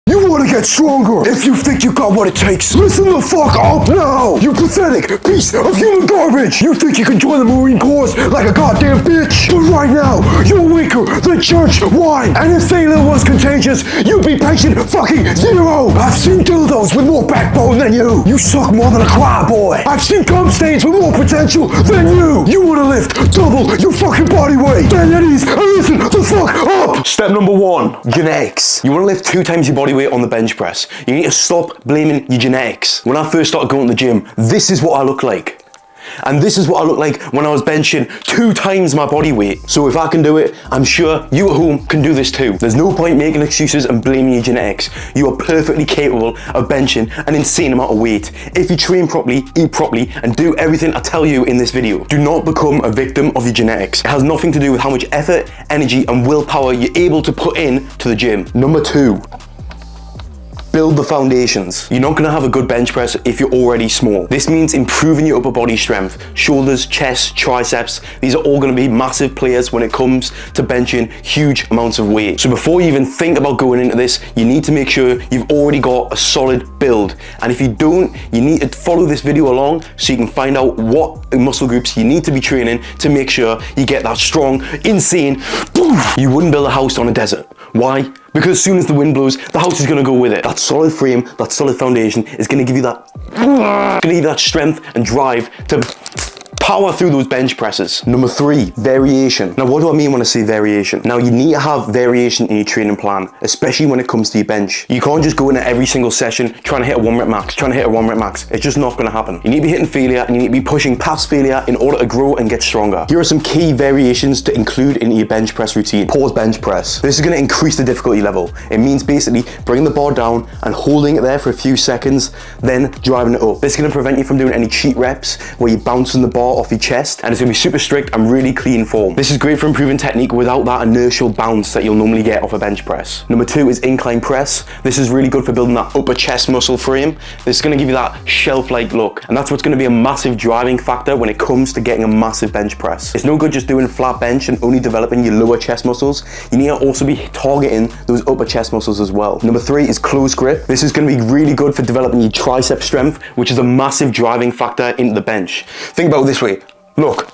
You want to get stronger. If you think you got what it takes, listen the fuck up now. You pathetic piece of human garbage. You think you can join the Marine Corps like a goddamn bitch. But right now, you're weaker than church wine. And if failure was contagious, you'd be patient fucking zero. I've seen dildos with more backbone than you. You suck more than a cry boy. I've seen cum stains with more potential than you. You want to lift double your fucking body weight. Bend your knees and listen the fuck up. Step number 1, genetics. You want to lift 2 times your body weight on the bench press. You need to stop blaming your genetics. When I first started going to the gym, this is what I look like. And this is what I look like when I was benching 2 times my body weight. So if I can do it, I'm sure you at home can do this too. There's no point making excuses and blaming your genetics. You are perfectly capable of benching an insane amount of weight. If you train properly, eat properly, and do everything I tell you in this video. Do not become a victim of your genetics. It has nothing to do with how much effort, energy, and willpower you're able to put in to the gym. Number 2. Build the foundations. You're not gonna have a good bench press if you're already small. This means improving your upper body strength. Shoulders, chest, triceps, these are all gonna be massive players when it comes to benching huge amounts of weight. So before you even think about going into this, you need to make sure you've already got a solid build. And if you don't, you need to follow this video along so you can find out what muscle groups you need to be training to make sure you get that strong, insane, boom. You wouldn't build a house on a desert. Why? Because as soon as the wind blows, the house is gonna go with it. That solid frame, that solid foundation is gonna give you that strength and drive to power through those bench presses. Number 3, variation. Now, what do I mean when I say variation? Now, you need to have variation in your training plan, especially when it comes to your bench. You can't just go into every single session trying to hit a 1 rep max, It's just not gonna happen. You need to be hitting failure and you need to be pushing past failure in order to grow and get stronger. Here are some key variations to include in your bench press routine. Pause bench press. This is gonna increase the difficulty level. It means basically bringing the bar down and holding it there for a few seconds, then driving it up. This is gonna prevent you from doing any cheat reps where you're bouncing the bar off your chest, and it's gonna be super strict and really clean form. This is great for improving technique without that inertial bounce that you'll normally get off a bench press. Number 2 is incline press. This is really good for building that upper chest muscle frame. This is gonna give you that shelf-like look, and that's what's gonna be a massive driving factor when it comes to getting a massive bench press. It's no good just doing flat bench and only developing your lower chest muscles. You need to also be targeting those upper chest muscles as well. Number 3 is close grip. This is gonna be really good for developing your tricep strength, which is a massive driving factor into the bench. Think about it this way. Look,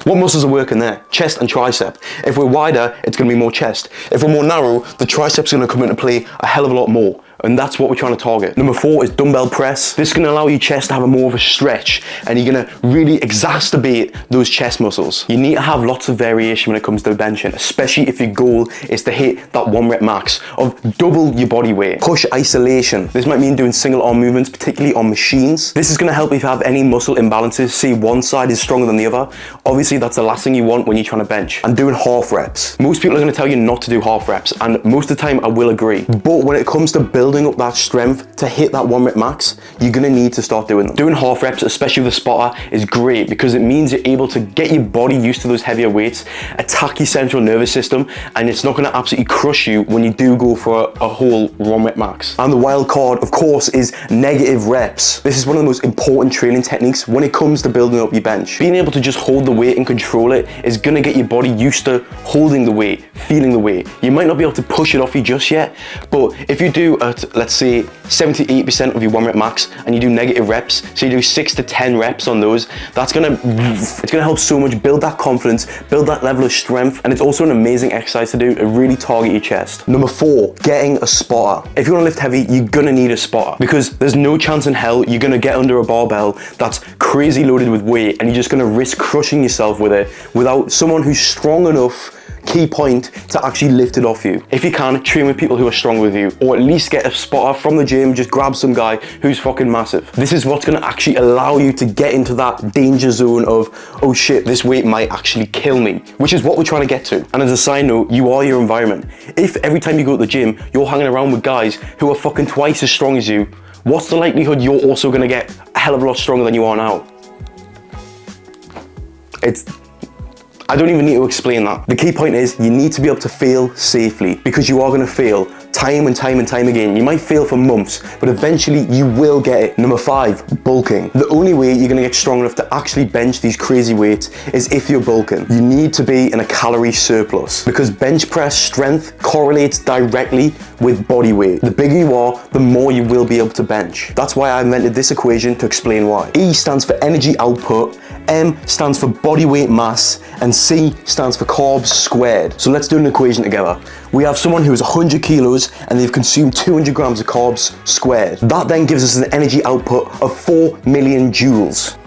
what muscles are working there? Chest and tricep. If we're wider, it's gonna be more chest. If we're more narrow, the triceps are gonna come into play a hell of a lot more. And that's what we're trying to target. Number 4 is dumbbell press. This is gonna allow your chest to have a more of a stretch, and you're gonna really exacerbate those chest muscles. You need to have lots of variation when it comes to benching, especially if your goal is to hit that 1 rep max of double your body weight. Push isolation. This might mean doing single arm movements, particularly on machines. This is gonna help if you have any muscle imbalances. See, one side is stronger than the other. Obviously, that's the last thing you want when you're trying to bench. And doing half reps. Most people are gonna tell you not to do half reps, and most of the time I will agree. But when it comes to building up that strength to hit that 1 rep max, you're gonna need to start doing them. Doing half reps, especially with a spotter, is great because it means you're able to get your body used to those heavier weights, attack your central nervous system, and it's not gonna absolutely crush you when you do go for a whole 1 rep max. And the wild card, of course, is negative reps. This is one of the most important training techniques when it comes to building up your bench. Being able to just hold the weight and control it is gonna get your body used to holding the weight, feeling the weight. You might not be able to push it off you just yet, but if you do let's say 78% of your 1 rep max and you do negative reps, so you do 6 to 10 reps on those, it's gonna help so much build that confidence, build that level of strength, and it's also an amazing exercise to do to really target your chest. Number 4, getting a spotter. If you wanna lift heavy, you're gonna need a spotter because there's no chance in hell you're gonna get under a barbell that's crazy loaded with weight and you're just gonna risk crushing yourself with it without someone who's strong enough, key point, to actually lift it off you. If you can, train with people who are strong with you, or at least get a spotter from the gym. Just grab some guy who's fucking massive. This is what's gonna actually allow you to get into that danger zone of, oh shit, this weight might actually kill me, which is what we're trying to get to. And as a side note, you are your environment. If every time you go to the gym, you're hanging around with guys who are fucking twice as strong as you, what's the likelihood you're also gonna get a hell of a lot stronger than you are now? I don't even need to explain that. The key point is you need to be able to fail safely, because you are going to fail time and time and time again. You might fail for months, but eventually you will get it. Number 5, bulking. The only way you're going to get strong enough to actually bench these crazy weights is if you're bulking. You need to be in a calorie surplus, because bench press strength correlates directly with body weight. The bigger you are, the more you will be able to bench. That's why I invented this equation to explain why. E stands for energy output, M stands for body weight mass, and C stands for carbs squared. So let's do an equation together. We have someone who is 100 kilos and they've consumed 200 grams of carbs squared. That then gives us an energy output of 4 million joules.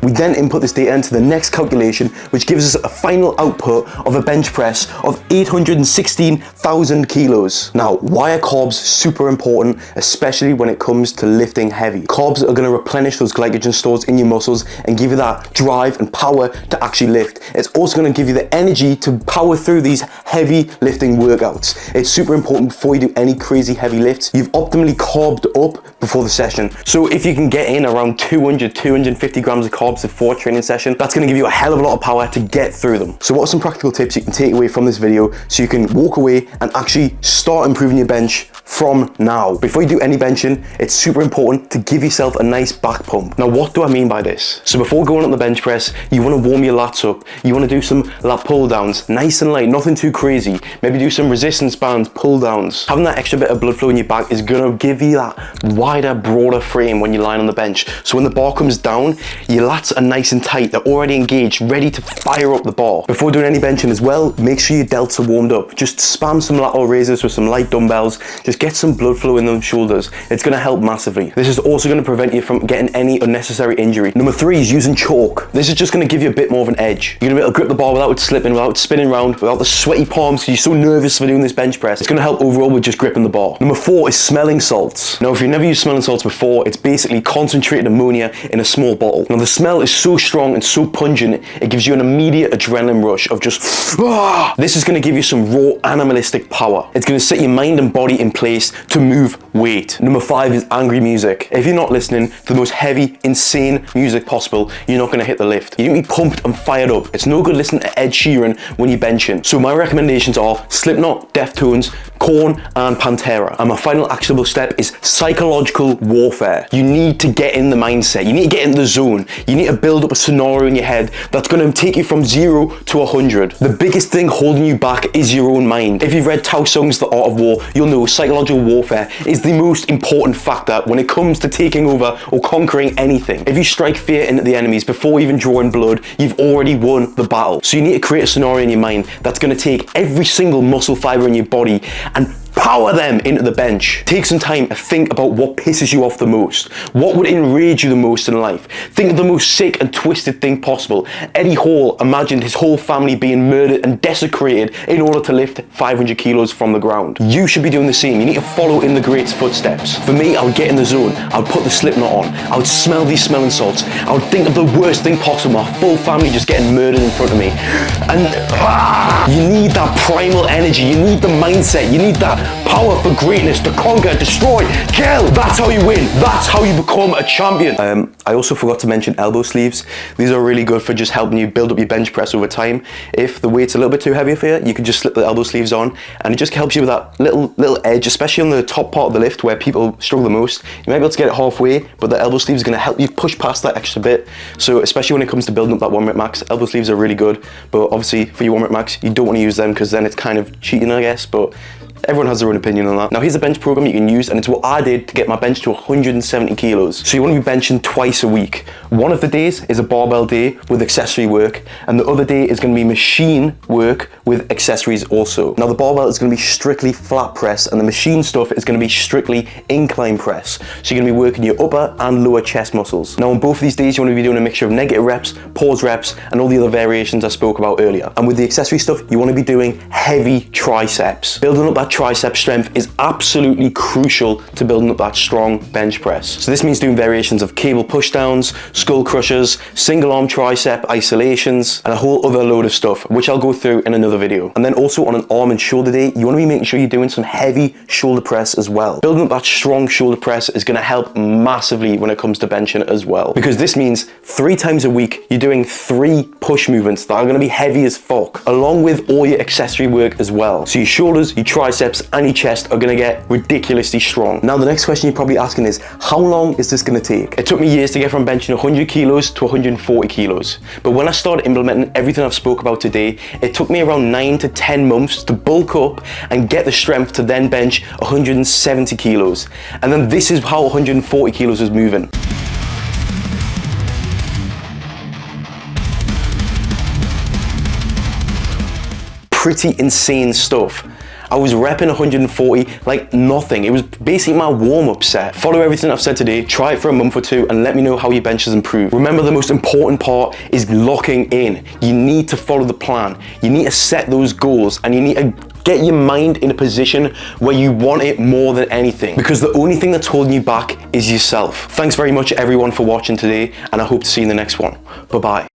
We then input this data into the next calculation, which gives us a final output of a bench press of 816,000 kilos. Now, why are carbs super important, especially when it comes to lifting heavy? Carbs are going to replenish those glycogen stores in your muscles and give you that drive and power to actually lift. It's also going to give you the energy to power through these heavy lifting workouts. It's super important before you do any crazy heavy lifts. You've optimally carbed up before the session. So if you can get in around 250 grams of carbs before a training session, that's going to give you a hell of a lot of power to get through them. So what are some practical tips you can take away from this video so you can walk away and actually start improving your bench from now? Before you do any benching, it's super important to give yourself a nice back pump. Now, what do I mean by this? So before going on the bench press, you want to warm your lats up. You want to do some lat pull downs, nice and light, nothing too crazy. Maybe do some resistance bands, pull downs. Having that extra bit of blood flow in your back is going to give you that wider, broader frame when you're lying on the bench. So when the bar comes down, your lats are nice and tight. They're already engaged, ready to fire up the bar. Before doing any benching as well, make sure your delts are warmed up. Just spam some lateral raises with some light dumbbells. Just get some blood flow in those shoulders. It's going to help massively. This is also going to prevent you from getting any unnecessary injury. Number 3 is using chalk. This is just going to give you a bit more of an edge. You're going to be able to grip the bar without it slipping, without spinning around, without the sweaty palms because you're so nervous for doing this bench press. It's going to help overall with just gripping the bar. Number 4 is smelling salts. Now, if you've never used smelling salts before, it's basically concentrated ammonia in a small bottle. Now, the smell is so strong and so pungent, it gives you an immediate adrenaline rush of just, ah! This is going to give you some raw animalistic power. It's going to set your mind and body in place to move weight. Number 5 is angry music. If you're not listening to the most heavy, insane music possible, you're not going to hit the lift. You need to be pumped and fired up. It's no good listening to Ed Sheeran when you're benching. So my recommendations are Slipknot, Deftones, Korn, and Pantera. And my final actionable step is psychological warfare. You need to get in the mindset. You need to get in the zone. You need to build up a scenario in your head that's going to take you from 0 to 100. The biggest thing holding you back is your own mind. If you've read Tao Sung's The Art of War, you'll know psychological warfare is the most important factor when it comes to taking over or conquering anything. If you strike fear into the enemies before even drawing blood, you've already won the battle. So you need to create a scenario in your mind that's going to take every single muscle fiber in your body and power them into the bench. Take some time to think about what pisses you off the most. What would enrage you the most in life? Think of the most sick and twisted thing possible. Eddie Hall imagined his whole family being murdered and desecrated in order to lift 500 kilos from the ground. You should be doing the same. You need to follow in the greats' footsteps. For me, I would get in the zone. I would put the Slipknot on. I would smell these smelling salts. I would think of the worst thing possible. My full family just getting murdered in front of me. And you need that primal energy. You need the mindset. You need that power for greatness to conquer, destroy, kill. That's how you win. That's how you become a champion. I also forgot to mention elbow sleeves. These are really good for just helping you build up your bench press over time. If the weight's a little bit too heavy for you, you can just slip the elbow sleeves on and it just helps you with that little edge, especially on the top part of the lift where people struggle the most. You might be able to get it halfway, but the elbow sleeves are going to help you push past that extra bit. So especially when it comes to building up that 1 rep max, elbow sleeves are really good. But obviously for your 1 rep max, you don't want to use them because then it's kind of cheating, I guess. But everyone has their own opinion on that. Now here's a bench program you can use, and it's what I did to get my bench to 170 kilos. So you want to be benching twice a week. One of the days is a barbell day with accessory work, and the other day is going to be machine work with accessories also. Now the barbell is going to be strictly flat press, and the machine stuff is going to be strictly incline press. So you're going to be working your upper and lower chest muscles. Now on both of these days, you want to be doing a mixture of negative reps, pause reps, and all the other variations I spoke about earlier. And with the accessory stuff, you want to be doing heavy triceps. Building up that tricep strength is absolutely crucial to building up that strong bench press. So this means doing variations of cable pushdowns, skull crushers, single arm tricep isolations, and a whole other load of stuff, which I'll go through in another video. And then also on an arm and shoulder day, you want to be making sure you're doing some heavy shoulder press as well. Building up that strong shoulder press is going to help massively when it comes to benching as well, because this means 3 times a week you're doing 3 push movements that are going to be heavy as fuck, along with all your accessory work as well. So your shoulders, your triceps, and your chest are going to get ridiculously strong. Now the next question you're probably asking is, how long is this going to take? It took me years to get from benching 100 kilos to 140 kilos, but when I started implementing everything I've spoke about today, it took me around 9 to 10 months to bulk up and get the strength to then bench 170 kilos. And then this is how 140 kilos was moving. Pretty insane stuff. I was repping 140 like nothing. It was basically my warm-up set. Follow everything I've said today, try it for a month or 2, and let me know how your bench has improved. Remember, the most important part is locking in. You need to follow the plan. You need to set those goals, and you need to get your mind in a position where you want it more than anything, because the only thing that's holding you back is yourself. Thanks very much everyone for watching today, and I hope to see you in the next one. Bye-bye.